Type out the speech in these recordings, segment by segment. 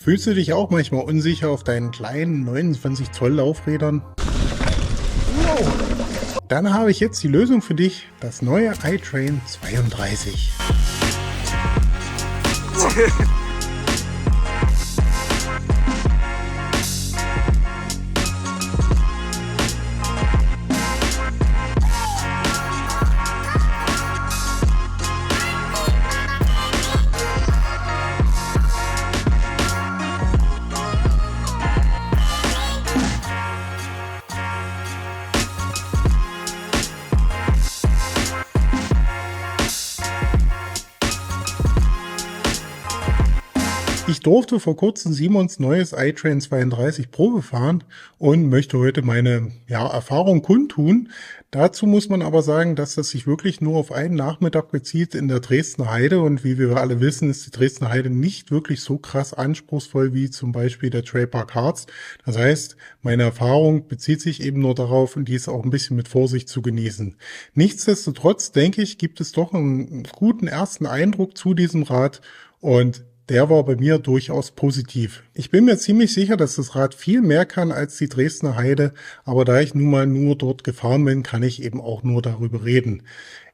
Fühlst du dich auch manchmal unsicher auf deinen kleinen 29 Zoll Laufrädern? Wow. Dann habe ich jetzt die Lösung für dich, das neue iTrain 32. Ich durfte vor kurzem Simons neues iTrain 32 Probe fahren und möchte heute meine Erfahrung kundtun. Dazu muss man aber sagen, dass das sich wirklich nur auf einen Nachmittag bezieht in der Dresdner Heide, und wie wir alle wissen, ist die Dresdner Heide nicht wirklich so krass anspruchsvoll wie zum Beispiel der Trailpark Harz. Das heißt, meine Erfahrung bezieht sich eben nur darauf, und die ist auch ein bisschen mit Vorsicht zu genießen. Nichtsdestotrotz, denke ich, gibt es doch einen guten ersten Eindruck zu diesem Rad, und der war bei mir durchaus positiv. Ich bin mir ziemlich sicher, dass das Rad viel mehr kann als die Dresdner Heide, aber da ich nun mal nur dort gefahren bin, kann ich eben auch nur darüber reden.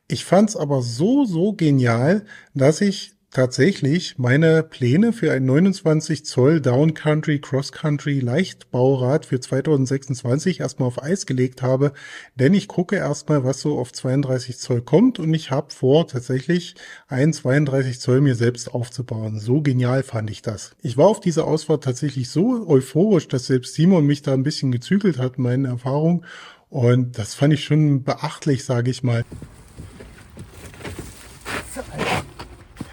Ich fand's aber so genial, dass ich tatsächlich meine Pläne für ein 29 Zoll Downcountry Cross-Country Leichtbaurad für 2026 erstmal auf Eis gelegt habe, denn ich gucke erstmal, was so auf 32 Zoll kommt, und ich habe vor, tatsächlich ein 32 Zoll mir selbst aufzubauen. So genial fand ich das. Ich war auf diese Ausfahrt tatsächlich so euphorisch, dass selbst Simon mich da ein bisschen gezügelt hat, meine Erfahrung, und das fand ich schon beachtlich, sage ich mal.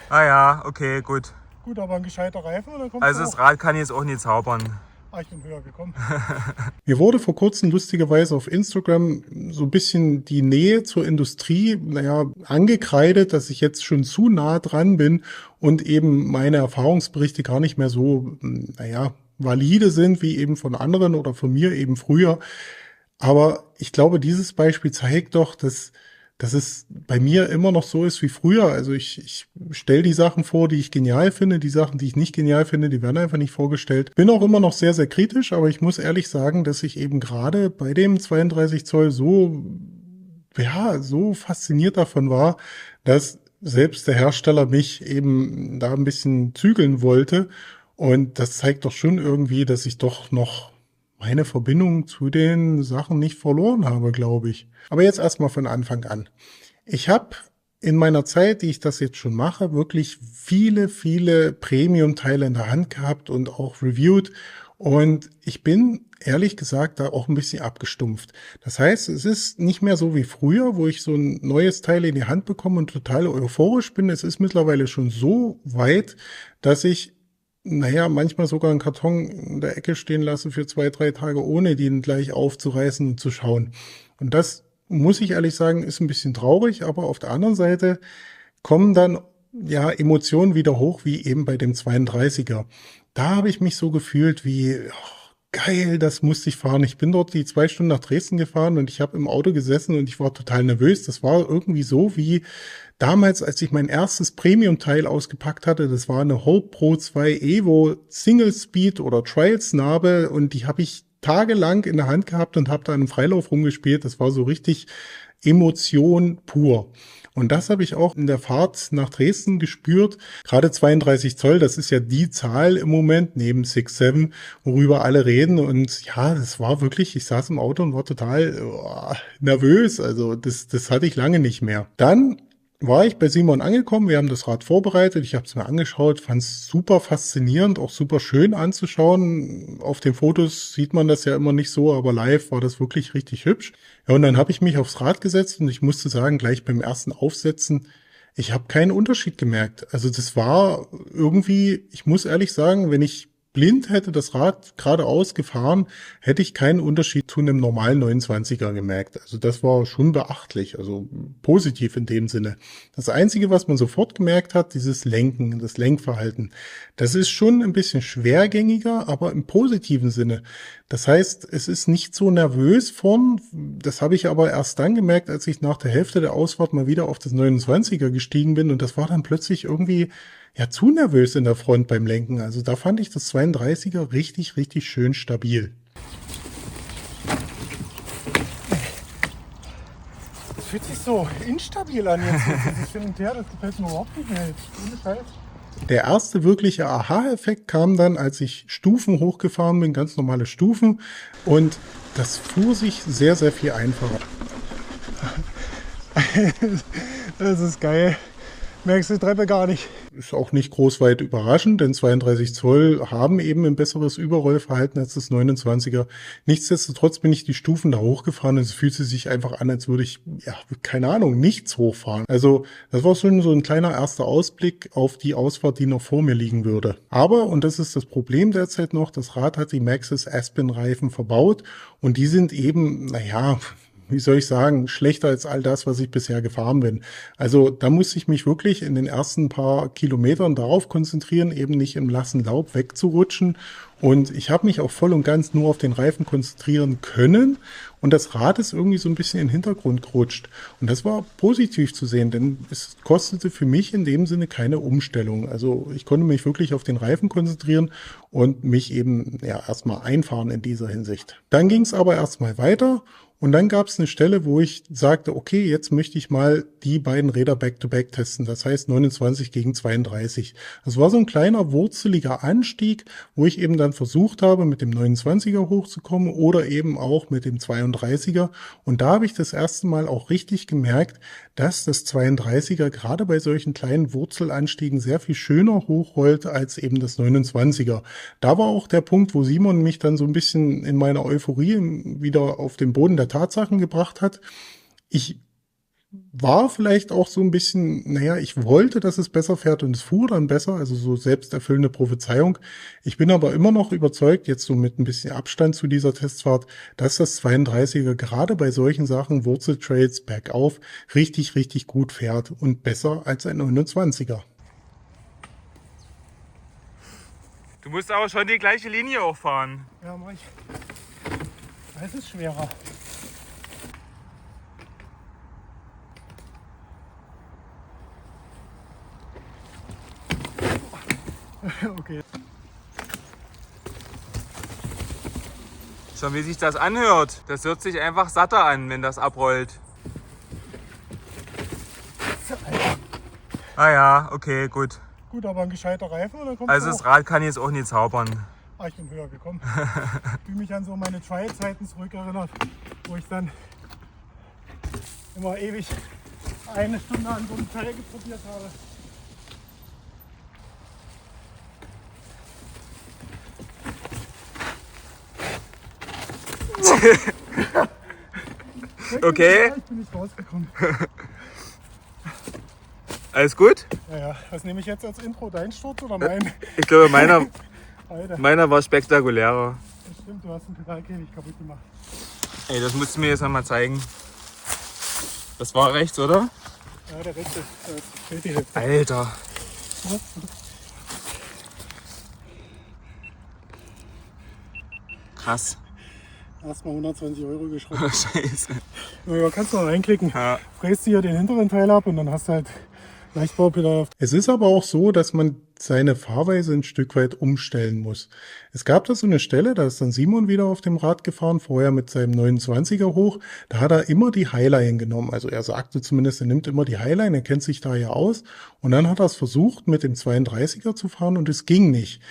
Ah ja, okay, gut. Gut, aber ein gescheiter Reifen, oder kommt Also das Rad kann jetzt auch nicht zaubern. Ich bin höher gekommen. Mir wurde vor kurzem lustigerweise auf Instagram so ein bisschen die Nähe zur Industrie, angekreidet, dass ich jetzt schon zu nah dran bin und eben meine Erfahrungsberichte gar nicht mehr so, valide sind wie eben von anderen oder von mir eben früher. Aber ich glaube, dieses Beispiel zeigt doch, dass es bei mir immer noch so ist wie früher. Also ich stelle die Sachen vor, die ich genial finde. Die Sachen, die ich nicht genial finde, die werden einfach nicht vorgestellt. Bin auch immer noch sehr kritisch, aber ich muss ehrlich sagen, dass ich eben gerade bei dem 32 Zoll so fasziniert davon war, dass selbst der Hersteller mich eben da ein bisschen zügeln wollte. Und das zeigt doch schon irgendwie, dass ich doch noch meine Verbindung zu den Sachen nicht verloren habe, glaube ich. Aber jetzt erstmal von Anfang an. Ich habe in meiner Zeit, die ich das jetzt schon mache, wirklich viele Premium-Teile in der Hand gehabt und auch reviewed. Und ich bin, ehrlich gesagt, da auch ein bisschen abgestumpft. Das heißt, es ist nicht mehr so wie früher, wo ich so ein neues Teil in die Hand bekomme und total euphorisch bin. Es ist mittlerweile schon so weit, dass ich manchmal sogar einen Karton in der Ecke stehen lasse für 2-3 Tage, ohne den gleich aufzureißen und zu schauen. Und das, muss ich ehrlich sagen, ist ein bisschen traurig, aber auf der anderen Seite kommen dann Emotionen wieder hoch, wie eben bei dem 32er. Da habe ich mich so gefühlt wie, geil, das musste ich fahren. Ich bin dort die 2 Stunden nach Dresden gefahren und ich habe im Auto gesessen und ich war total nervös. Das war irgendwie so wie damals, als ich mein erstes Premium-Teil ausgepackt hatte. Das war eine Hope Pro 2 Evo Single Speed oder Trials Narbe, und die habe ich tagelang in der Hand gehabt und habe da im Freilauf rumgespielt. Das war so richtig Emotion pur. Und das habe ich auch in der Fahrt nach Dresden gespürt. Gerade 32 Zoll, das ist ja die Zahl im Moment neben 6.7, worüber alle reden. Und das war wirklich, ich saß im Auto und war total nervös. Also das hatte ich lange nicht mehr. Dann war ich bei Simon angekommen, wir haben das Rad vorbereitet, ich habe es mir angeschaut, fand es super faszinierend, auch super schön anzuschauen. Auf den Fotos sieht man das ja immer nicht so, aber live war das wirklich richtig hübsch. Ja, und dann habe ich mich aufs Rad gesetzt und ich musste sagen, gleich beim ersten Aufsetzen, ich habe keinen Unterschied gemerkt. Also das war irgendwie, ich muss ehrlich sagen, wenn ich blind hätte das Rad geradeaus gefahren, hätte ich keinen Unterschied zu einem normalen 29er gemerkt. Also das war schon beachtlich, also positiv in dem Sinne. Das Einzige, was man sofort gemerkt hat, dieses Lenken, das Lenkverhalten, das ist schon ein bisschen schwergängiger, aber im positiven Sinne. Das heißt, es ist nicht so nervös vorn. Das habe ich aber erst dann gemerkt, als ich nach der Hälfte der Ausfahrt mal wieder auf das 29er gestiegen bin, und das war dann plötzlich irgendwie ja zu nervös in der Front beim Lenken. Also da fand ich das 32er richtig, richtig schön stabil. Das fühlt sich so instabil an jetzt. Das Hin und Her, das gefällt mir überhaupt nicht mehr. Ohne Scheiß. Der erste wirkliche Aha-Effekt kam dann, als ich Stufen hochgefahren bin, ganz normale Stufen. Und das fuhr sich sehr, sehr viel einfacher. Das ist geil. Merkst du die Treppe gar nicht. Ist auch nicht groß weit überraschend, denn 32 Zoll haben eben ein besseres Überrollverhalten als das 29er. Nichtsdestotrotz bin ich die Stufen da hochgefahren und es fühlt sich einfach an, als würde ich, ja, keine Ahnung, nichts hochfahren. Also das war schon so ein kleiner erster Ausblick auf die Ausfahrt, die noch vor mir liegen würde. Aber, und das ist das Problem derzeit noch, das Rad hat die Maxxis Aspen-Reifen verbaut und die sind eben, naja, wie soll ich sagen, schlechter als all das, was ich bisher gefahren bin. Also da muss ich mich wirklich in den ersten paar Kilometern darauf konzentrieren, eben nicht im nassen Laub wegzurutschen. Und ich habe mich auch voll und ganz nur auf den Reifen konzentrieren können. Und das Rad ist irgendwie so ein bisschen in den Hintergrund gerutscht. Und das war positiv zu sehen, denn es kostete für mich in dem Sinne keine Umstellung. Also ich konnte mich wirklich auf den Reifen konzentrieren und mich eben ja erstmal einfahren in dieser Hinsicht. Dann ging es aber erstmal weiter. Und dann gab es eine Stelle, wo ich sagte, okay, jetzt möchte ich mal die beiden Räder Back-to-Back testen. Das heißt 29 gegen 32. Das war so ein kleiner, wurzeliger Anstieg, wo ich eben dann versucht habe, mit dem 29er hochzukommen oder eben auch mit dem 32er. Und da habe ich das erste Mal auch richtig gemerkt, dass das 32er gerade bei solchen kleinen Wurzelanstiegen sehr viel schöner hochrollt als eben das 29er. Da war auch der Punkt, wo Simon mich dann so ein bisschen in meiner Euphorie wieder auf den Boden der Tatsachen gebracht hat. Ich war vielleicht auch so ein bisschen, naja, ich wollte, dass es besser fährt und es fuhr dann besser, also so selbsterfüllende Prophezeiung. Ich bin aber immer noch überzeugt, jetzt so mit ein bisschen Abstand zu dieser Testfahrt, dass das 32er gerade bei solchen Sachen, Wurzeltrails, bergauf, richtig, richtig gut fährt und besser als ein 29er. Du musst aber schon die gleiche Linie auch fahren. Ja, mach ich. Es ist schwerer. Okay. Schon wie sich das anhört. Das hört sich einfach satter an, wenn das abrollt. Ah ja, okay, gut. Gut, aber ein gescheiter Reifen oder kommt Also das Rad kann jetzt auch nicht zaubern. Ich bin höher gekommen. Ich fühle mich an so meine Trial-Zeiten zurückerinnert, wo ich dann immer ewig eine Stunde an so einem Teil probiert habe. Okay. Ich bin nicht rausgekommen. Alles gut? Naja, was nehme ich jetzt als Intro? Dein Sturz oder mein? Ich glaube, meiner Alter, war spektakulärer. das stimmt, du hast den Pedalkäfig kaputt gemacht. Ey, das musst du mir jetzt einmal zeigen. Das war rechts, oder? Ja, der rechte, fehlt die Hälfte. Alter. Krass. Erstmal 120 € geschraubt. Scheiße. Ja, kannst du noch reinklicken. Ja. Fräst du hier den hinteren Teil ab und dann hast du halt Leichtbaupedal. Es ist aber auch so, dass man seine Fahrweise ein Stück weit umstellen muss. Es gab da so eine Stelle, da ist dann Simon wieder auf dem Rad gefahren, vorher mit seinem 29er hoch. Da hat er immer die Highline genommen. Also er sagte zumindest, er nimmt immer die Highline, er kennt sich da ja aus. Und dann hat er es versucht, mit dem 32er zu fahren und es ging nicht.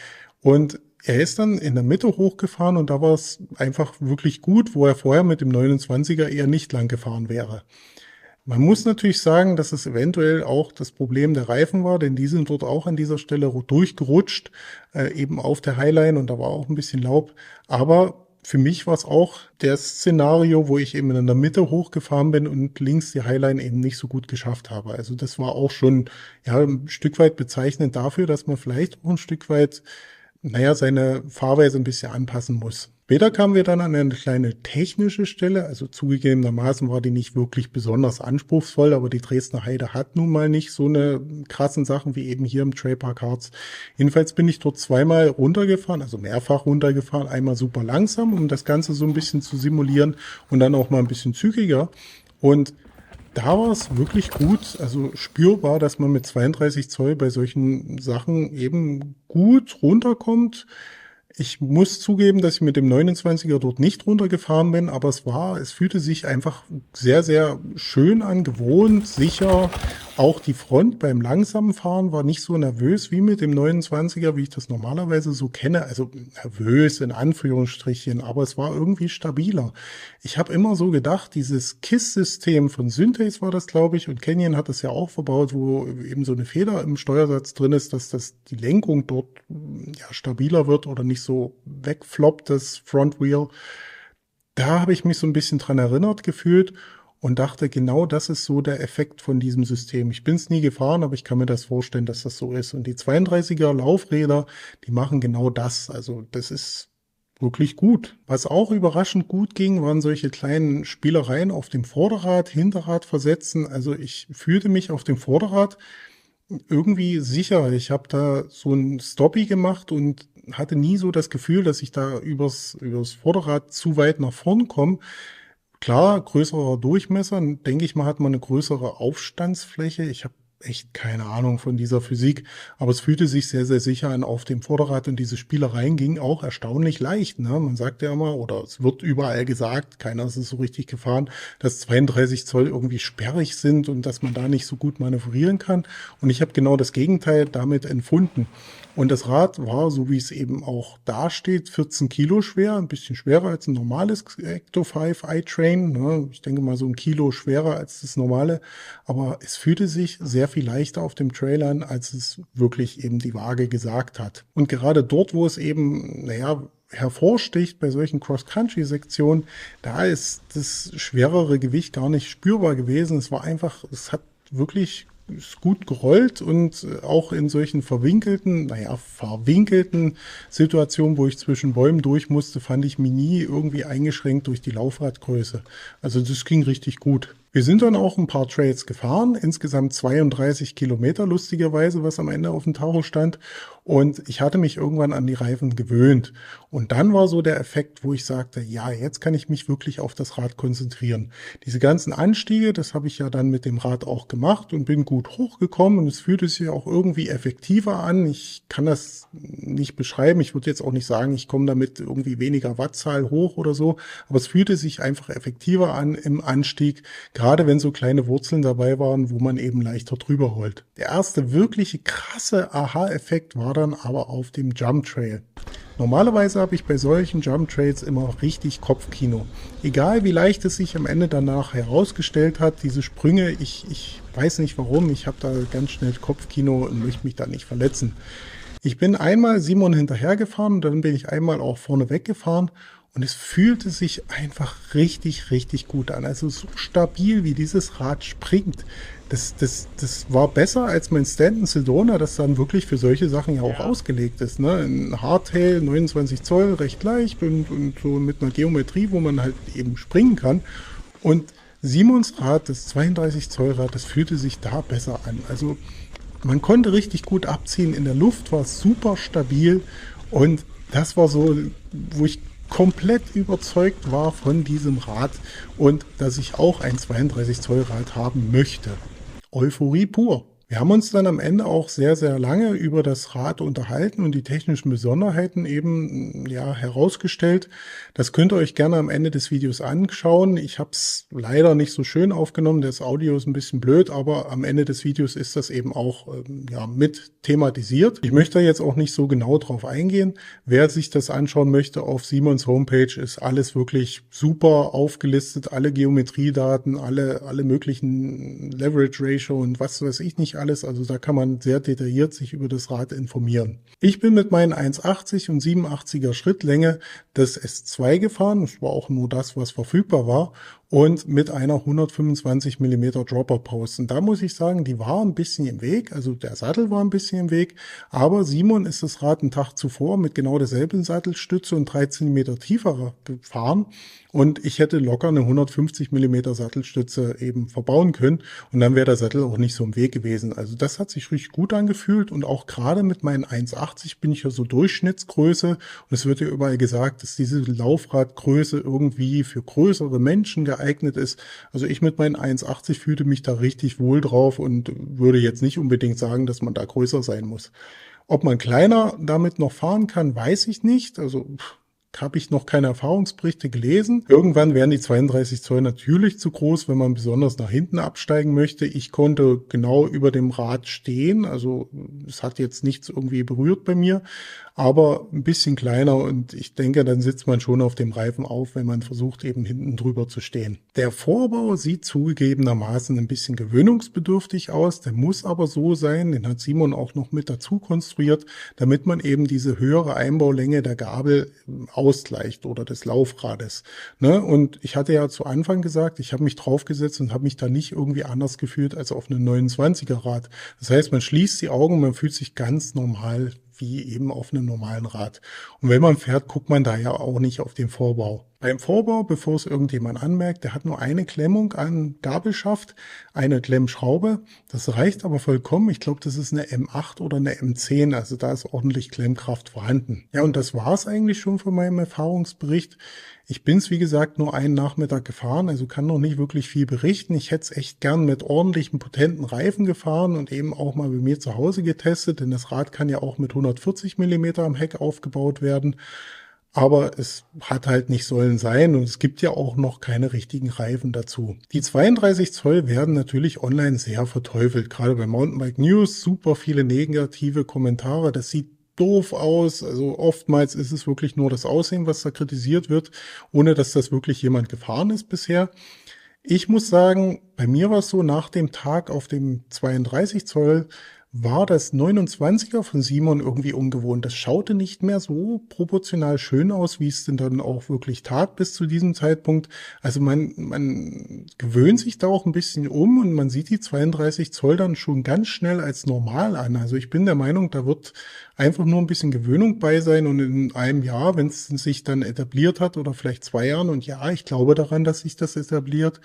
Und er ist dann in der Mitte hochgefahren und da war es einfach wirklich gut, wo er vorher mit dem 29er eher nicht lang gefahren wäre. Man muss natürlich sagen, dass es eventuell auch das Problem der Reifen war, denn die sind dort auch an dieser Stelle durchgerutscht, eben auf der Highline und da war auch ein bisschen Laub. Aber für mich war es auch das Szenario, wo ich eben in der Mitte hochgefahren bin und links die Highline eben nicht so gut geschafft habe. Also das war auch schon ja ein Stück weit bezeichnend dafür, dass man vielleicht auch ein Stück weit seine Fahrweise ein bisschen anpassen muss. Später kamen wir dann an eine kleine technische Stelle, also zugegebenermaßen war die nicht wirklich besonders anspruchsvoll, aber die Dresdner Heide hat nun mal nicht so eine krassen Sachen wie eben hier im Trailpark Harz. Jedenfalls bin ich dort zweimal runtergefahren, also mehrfach runtergefahren, einmal super langsam, um das Ganze so ein bisschen zu simulieren und dann auch mal ein bisschen zügiger. Und da war es wirklich gut, also spürbar, dass man mit 32 Zoll bei solchen Sachen eben gut runterkommt. Ich muss zugeben, dass ich mit dem 29er dort nicht runtergefahren bin, aber es fühlte sich einfach sehr, sehr schön an, gewohnt, sicher. Auch die Front beim langsamen Fahren war nicht so nervös wie mit dem 29er, wie ich das normalerweise so kenne. Also nervös in Anführungsstrichen, aber es war irgendwie stabiler. Ich habe immer so gedacht, dieses KISS-System von Synthes war das, glaube ich, und Canyon hat das ja auch verbaut, wo eben so eine Feder im Steuersatz drin ist, dass das die Lenkung dort ja stabiler wird oder nicht so wegfloppt, das Front Wheel. Da habe ich mich so ein bisschen dran erinnert gefühlt und dachte, genau das ist so der Effekt von diesem System. Ich bin es nie gefahren, aber ich kann mir das vorstellen, dass das so ist. Und die 32er Laufräder, die machen genau das. Also das ist wirklich gut. Was auch überraschend gut ging, waren solche kleinen Spielereien auf dem Vorderrad, Hinterrad versetzen. Also ich fühlte mich auf dem Vorderrad irgendwie sicher. Ich habe da so ein Stoppie gemacht und hatte nie so das Gefühl, dass ich da übers Vorderrad zu weit nach vorn komme. Klar, größerer Durchmesser, denke ich mal, hat man eine größere Aufstandsfläche. Ich habe echt keine Ahnung von dieser Physik, aber es fühlte sich sehr, sehr sicher an auf dem Vorderrad und diese Spielereien gingen auch erstaunlich leicht. Ne? Man sagt ja immer, oder es wird überall gesagt, keiner ist es so richtig gefahren, dass 32 Zoll irgendwie sperrig sind und dass man da nicht so gut manövrieren kann. Und ich habe genau das Gegenteil damit empfunden. Und das Rad war, so wie es eben auch dasteht, 14 Kilo schwer, ein bisschen schwerer als ein normales Ecto 5 iTrain. Ne? Ich denke mal so ein Kilo schwerer als das normale. Aber es fühlte sich sehr viel leichter auf dem Trail an, als es wirklich eben die Waage gesagt hat. Und gerade dort, wo es eben, hervorsticht bei solchen Cross-Country-Sektionen, da ist das schwerere Gewicht gar nicht spürbar gewesen. Es hat wirklich ist gut gerollt und auch in solchen verwinkelten Situationen, wo ich zwischen Bäumen durch musste, fand ich mich nie irgendwie eingeschränkt durch die Laufradgröße. Also das ging richtig gut. Wir sind dann auch ein paar Trails gefahren, insgesamt 32 Kilometer lustigerweise, was am Ende auf dem Tacho stand. Und ich hatte mich irgendwann an die Reifen gewöhnt. Und dann war so der Effekt, wo ich sagte, ja, jetzt kann ich mich wirklich auf das Rad konzentrieren. Diese ganzen Anstiege, das habe ich ja dann mit dem Rad auch gemacht und bin gut hochgekommen. Und es fühlte sich auch irgendwie effektiver an. Ich kann das nicht beschreiben. Ich würde jetzt auch nicht sagen, ich komme damit irgendwie weniger Wattzahl hoch oder so. Aber es fühlte sich einfach effektiver an im Anstieg, gerade wenn so kleine Wurzeln dabei waren, wo man eben leichter drüber rollt. Der erste wirkliche krasse Aha-Effekt war dann aber auf dem Jump Trail. Normalerweise habe ich bei solchen Jump Trails immer richtig Kopfkino. Egal wie leicht es sich am Ende danach herausgestellt hat, diese Sprünge, ich weiß nicht warum, ich habe da ganz schnell Kopfkino und möchte mich da nicht verletzen. Ich bin einmal Simon hinterhergefahren und dann bin ich einmal auch vorne weggefahren. Und es fühlte sich einfach richtig, richtig gut an. Also so stabil, wie dieses Rad springt. Das war besser als mein Stanton Sedona, das dann wirklich für solche Sachen ja auch ausgelegt ist. Ne? Ein Hardtail, 29 Zoll, recht leicht und so mit einer Geometrie, wo man halt eben springen kann. Und Simons Rad, das 32 Zoll Rad, das fühlte sich da besser an. Also man konnte richtig gut abziehen. In der Luft war es super stabil. Und das war so, wo ich komplett überzeugt war von diesem Rad und dass ich auch ein 32 Zoll Rad haben möchte. Euphorie pur. Wir haben uns dann am Ende auch sehr, sehr lange über das Rad unterhalten und die technischen Besonderheiten eben herausgestellt. Das könnt ihr euch gerne am Ende des Videos anschauen. Ich habe es leider nicht so schön aufgenommen, das Audio ist ein bisschen blöd, aber am Ende des Videos ist das eben auch mit thematisiert. Ich möchte jetzt auch nicht so genau drauf eingehen. Wer sich das anschauen möchte, auf Simons Homepage ist alles wirklich super aufgelistet, alle Geometriedaten, alle möglichen Leverage Ratio und was weiß ich nicht alles, also da kann man sehr detailliert sich über das Rad informieren. Ich bin mit meinen 1,80 und 87er Schrittlänge das S2 gefahren, das war auch nur das, was verfügbar war, und mit einer 125 mm Dropper Post. Und da muss ich sagen, die war ein bisschen im Weg, also der Sattel war ein bisschen im Weg, aber Simon ist das Rad einen Tag zuvor mit genau derselben Sattelstütze und 3 cm tiefer gefahren und ich hätte locker eine 150 mm Sattelstütze eben verbauen können und dann wäre der Sattel auch nicht so im Weg gewesen. Also das hat sich richtig gut angefühlt und auch gerade mit meinen 1,80 bin ich ja so Durchschnittsgröße und es wird ja überall gesagt, dass diese Laufradgröße irgendwie für größere Menschen geeignet ist. Also ich mit meinen 1,80 fühlte mich da richtig wohl drauf und würde jetzt nicht unbedingt sagen, dass man da größer sein muss. Ob man kleiner damit noch fahren kann, weiß ich nicht. Also habe ich noch keine Erfahrungsberichte gelesen. Irgendwann werden die 32 Zoll natürlich zu groß, wenn man besonders nach hinten absteigen möchte. Ich konnte genau über dem Rad stehen, also es hat jetzt nichts irgendwie berührt bei mir, aber ein bisschen kleiner und ich denke, dann sitzt man schon auf dem Reifen auf, wenn man versucht, eben hinten drüber zu stehen. Der Vorbau sieht zugegebenermaßen ein bisschen gewöhnungsbedürftig aus, der muss aber so sein, den hat Simon auch noch mit dazu konstruiert, damit man eben diese höhere Einbaulänge der Gabel ausgleicht oder des Laufrades. Ne? Und ich hatte ja zu Anfang gesagt, ich habe mich draufgesetzt und habe mich da nicht irgendwie anders gefühlt als auf einem 29er Rad. Das heißt, man schließt die Augen, man fühlt sich ganz normal wie eben auf einem normalen Rad. Und wenn man fährt, guckt man da ja auch nicht auf den Vorbau. Beim Vorbau, bevor es irgendjemand anmerkt, der hat nur eine Klemmung an Gabelschaft, eine Klemmschraube. Das reicht aber vollkommen. Ich glaube, das ist eine M8 oder eine M10, also da ist ordentlich Klemmkraft vorhanden. Ja, und das war es eigentlich schon von meinem Erfahrungsbericht. Ich bin es, wie gesagt, nur einen Nachmittag gefahren, also kann noch nicht wirklich viel berichten. Ich hätte es echt gern mit ordentlichen, potenten Reifen gefahren und eben auch mal bei mir zu Hause getestet, denn das Rad kann ja auch mit 140 Millimeter am Heck aufgebaut werden. Aber es hat halt nicht sollen sein und es gibt ja auch noch keine richtigen Reifen dazu. Die 32 Zoll werden natürlich online sehr verteufelt, gerade bei Mountainbike News, super viele negative Kommentare, das sieht doof aus, also oftmals ist es wirklich nur das Aussehen, was da kritisiert wird, ohne dass das wirklich jemand gefahren ist bisher. Ich muss sagen, bei mir war es so, nach dem Tag auf dem 32 Zoll war das 29er von Simon irgendwie ungewohnt. Das schaute nicht mehr so proportional schön aus, wie es denn dann auch wirklich tat bis zu diesem Zeitpunkt. Also man gewöhnt sich da auch ein bisschen um und man sieht die 32 Zoll dann schon ganz schnell als normal an. Also ich bin der Meinung, da wird einfach nur ein bisschen Gewöhnung bei sein und in einem Jahr, wenn es sich dann etabliert hat oder vielleicht 2 Jahren und ja, ich glaube daran, dass sich das etabliert,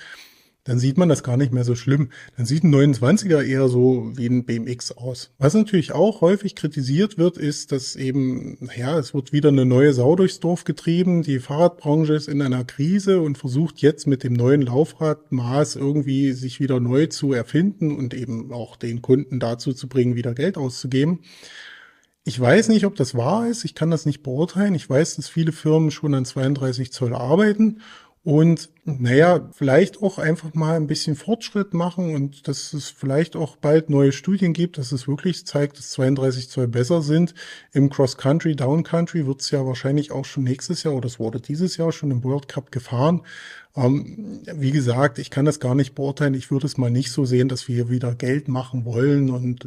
dann sieht man das gar nicht mehr so schlimm. Dann sieht ein 29er eher so wie ein BMX aus. Was natürlich auch häufig kritisiert wird, ist, dass eben, ja, es wird wieder eine neue Sau durchs Dorf getrieben. Die Fahrradbranche ist in einer Krise und versucht jetzt mit dem neuen Laufradmaß irgendwie sich wieder neu zu erfinden und eben auch den Kunden dazu zu bringen, wieder Geld auszugeben. Ich weiß nicht, ob das wahr ist. Ich kann das nicht beurteilen. Ich weiß, dass viele Firmen schon an 32 Zoll arbeiten. Und naja, vielleicht auch einfach mal ein bisschen Fortschritt machen und dass es vielleicht auch bald neue Studien gibt, dass es wirklich zeigt, dass 32 Zoll besser sind. Im Cross-Country, Down-Country wird es ja wahrscheinlich auch schon nächstes Jahr oder es wurde dieses Jahr schon im World Cup gefahren. Wie gesagt, ich kann das gar nicht beurteilen. Ich würde es mal nicht so sehen, dass wir wieder Geld machen wollen und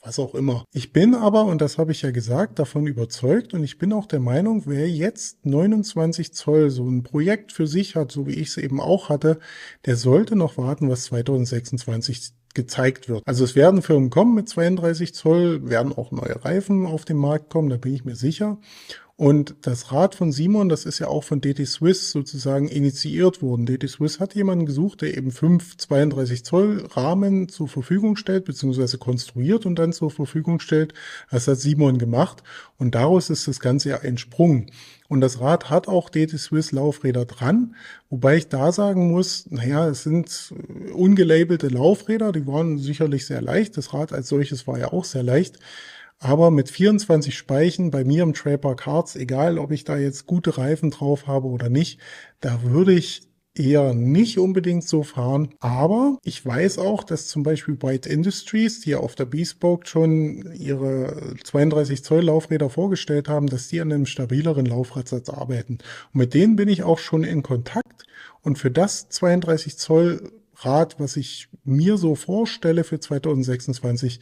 was auch immer. Ich bin aber, und das habe ich ja gesagt, davon überzeugt und ich bin auch der Meinung, wer jetzt 29 Zoll so ein Projekt für sich hat, so wie ich es eben auch hatte, der sollte noch warten, was 2026 gezeigt wird. Also es werden Firmen kommen mit 32 Zoll, werden auch neue Reifen auf den Markt kommen, da bin ich mir sicher. Und das Rad von Simon, das ist ja auch von DT Swiss sozusagen initiiert worden. DT Swiss hat jemanden gesucht, der eben 5 32 Zoll Rahmen zur Verfügung stellt, beziehungsweise konstruiert und dann zur Verfügung stellt. Das hat Simon gemacht und daraus ist das Ganze ja entsprungen. Und das Rad hat auch DT Swiss Laufräder dran, wobei ich da sagen muss, naja, es sind ungelabelte Laufräder, die waren sicherlich sehr leicht. Das Rad als solches war ja auch sehr leicht. Aber mit 24 Speichen bei mir im Trailpark Harz, egal ob ich da jetzt gute Reifen drauf habe oder nicht, da würde ich eher nicht unbedingt so fahren. Aber ich weiß auch, dass zum Beispiel White Industries, die ja auf der Bespoke schon ihre 32 Zoll Laufräder vorgestellt haben, dass die an einem stabileren Laufradsatz arbeiten. Und mit denen bin ich auch schon in Kontakt. Und für das 32 Zoll Rad, was ich mir so vorstelle für 2026,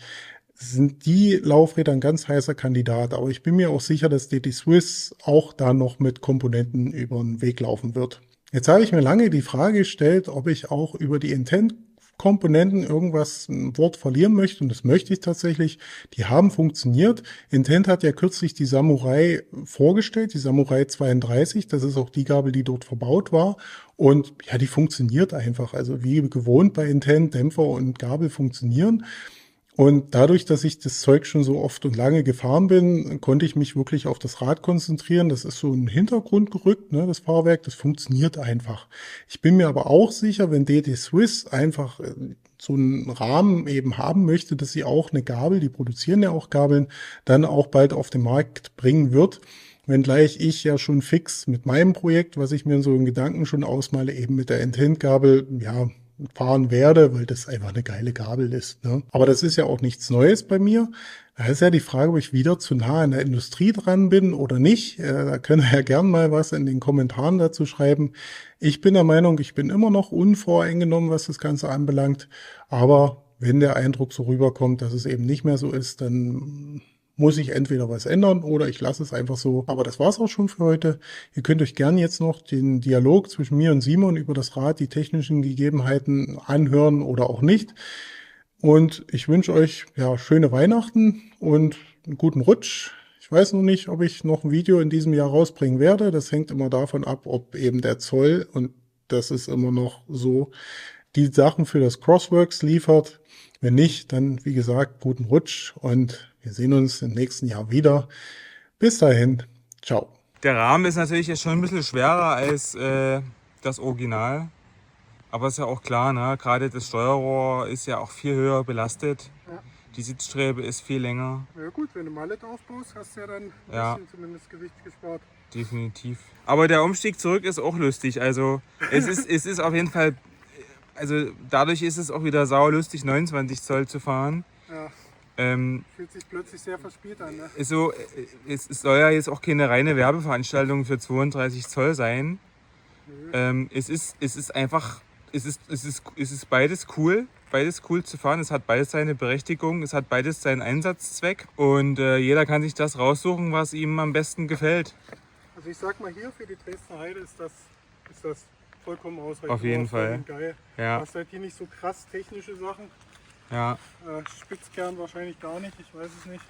sind die Laufräder ein ganz heißer Kandidat. Aber ich bin mir auch sicher, dass DT Swiss auch da noch mit Komponenten über den Weg laufen wird. Jetzt habe ich mir lange die Frage gestellt, ob ich auch über die Intent-Komponenten ein Wort verlieren möchte. Und das möchte ich tatsächlich. Die haben funktioniert. Intent hat ja kürzlich die Samurai vorgestellt, die Samurai 32. Das ist auch die Gabel, die dort verbaut war. Und ja, die funktioniert einfach. Also wie gewohnt bei Intent, Dämpfer und Gabel funktionieren. Und dadurch, dass ich das Zeug schon so oft und lange gefahren bin, konnte ich mich wirklich auf das Rad konzentrieren. Das ist so in den Hintergrund gerückt, ne, das Fahrwerk, das funktioniert einfach. Ich bin mir aber auch sicher, wenn DD Swiss einfach so einen Rahmen eben haben möchte, dass sie auch eine Gabel, die produzieren ja auch Gabeln, dann auch bald auf den Markt bringen wird. Wenngleich ich ja schon fix mit meinem Projekt, was ich mir so in Gedanken schon ausmale, eben mit der End-Gabel, ja, fahren werde, weil das einfach eine geile Gabel ist. Ne? Aber das ist ja auch nichts Neues bei mir. Da ist ja die Frage, ob ich wieder zu nah an der Industrie dran bin oder nicht. Da können wir ja gern mal was in den Kommentaren dazu schreiben. Ich bin der Meinung, ich bin immer noch unvoreingenommen, was das Ganze anbelangt. Aber wenn der Eindruck so rüberkommt, dass es eben nicht mehr so ist, dann muss ich entweder was ändern oder ich lasse es einfach so. Aber das war's auch schon für heute. Ihr könnt euch gern jetzt noch den Dialog zwischen mir und Simon über das Rad, die technischen Gegebenheiten anhören oder auch nicht. Und ich wünsche euch ja schöne Weihnachten und einen guten Rutsch. Ich weiß noch nicht, ob ich noch ein Video in diesem Jahr rausbringen werde. Das hängt immer davon ab, ob eben der Zoll, und das ist immer noch so, die Sachen für das Crossworks liefert. Wenn nicht, dann wie gesagt, guten Rutsch und wir sehen uns im nächsten Jahr wieder. Bis dahin, ciao. Der Rahmen ist natürlich jetzt schon ein bisschen schwerer als das Original. Aber ist ja auch klar, ne? Gerade das Steuerrohr ist ja auch viel höher belastet. Ja. Die Sitzstrebe ist viel länger. Ja gut, wenn du Mallet aufbaust, hast du ja dann Ja. bisschen zumindest Gewicht gespart. Definitiv. Aber der Umstieg zurück ist auch lustig. Also es ist auf jeden Fall, also dadurch ist es auch wieder saulustig, 29 Zoll zu fahren. Ja, Ähm, fühlt sich plötzlich sehr verspielt an, ne? ist so, es soll ja jetzt auch keine reine Werbeveranstaltung für 32 Zoll sein. Es ist einfach, es ist beides cool zu fahren. Es hat beides seine Berechtigung, es hat beides seinen Einsatzzweck und jeder kann sich das raussuchen, was ihm am besten gefällt. Also ich sag mal, hier für die Dresdner Heide ist das vollkommen ausreichend. Auf jeden Fall. Geil. Ja. Du hast halt hier nicht so krass technische Sachen. Ja, Spitzkern wahrscheinlich gar nicht, ich weiß es nicht.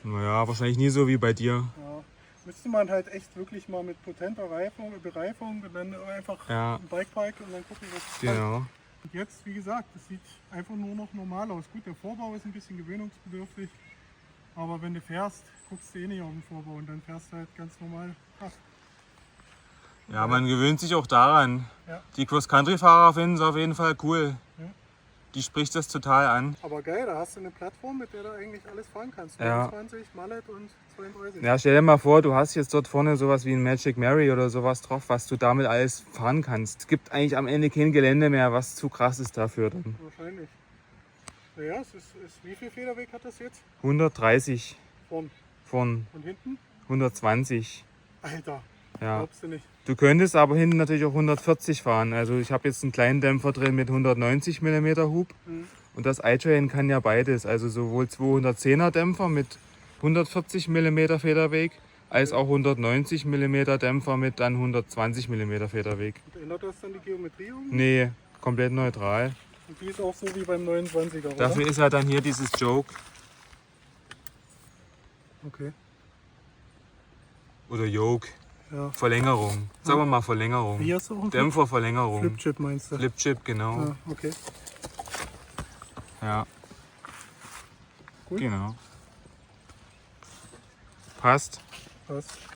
naja, wahrscheinlich nie so wie bei dir. Ja. Müsste man halt echt wirklich mal mit potenter Bereifung und dann einfach Ja. ein Bikepark und dann gucken, was es Genau. Und jetzt, wie gesagt, es sieht einfach nur noch normal aus. Gut, der Vorbau ist ein bisschen gewöhnungsbedürftig, aber wenn du fährst, guckst du eh nicht auf den Vorbau und dann fährst du halt ganz normal Rad. Ja, man gewöhnt sich auch daran. Ja. Die Cross-Country-Fahrer finden es auf jeden Fall cool. Ja. Die spricht das total an. Aber geil, da hast du eine Plattform, mit der du eigentlich alles fahren kannst. Ja. 29, Mallet und 32. Ja, stell dir mal vor, du hast jetzt dort vorne sowas wie ein Magic Mary oder sowas drauf, was du damit alles fahren kannst. Es gibt eigentlich am Ende kein Gelände mehr, was zu krass ist dafür dann. Wahrscheinlich. Naja, wie viel Federweg hat das jetzt? 130 Vorn von und hinten? 120. Alter, Ja. glaubst du nicht. Du könntest aber hinten natürlich auch 140 fahren. Also ich habe jetzt einen kleinen Dämpfer drin mit 190 mm Hub. Und das iTrain kann ja beides. Also sowohl 210er Dämpfer mit 140 mm Federweg, als auch 190 mm Dämpfer mit dann 120 mm Federweg. Und ändert das dann die Geometrie irgendwie? Nee, komplett neutral. Und die ist auch so wie beim 29er, oder? Dafür ist ja dann hier dieses Joke Okay. oder Yoke. Ja. Verlängerung. Sagen wir mal Verlängerung. Wie hast du auch einen Dämpferverlängerung. Flipchip meinst du? Flipchip, genau. Ah, okay. Ja. Gut. Genau. Passt. Passt.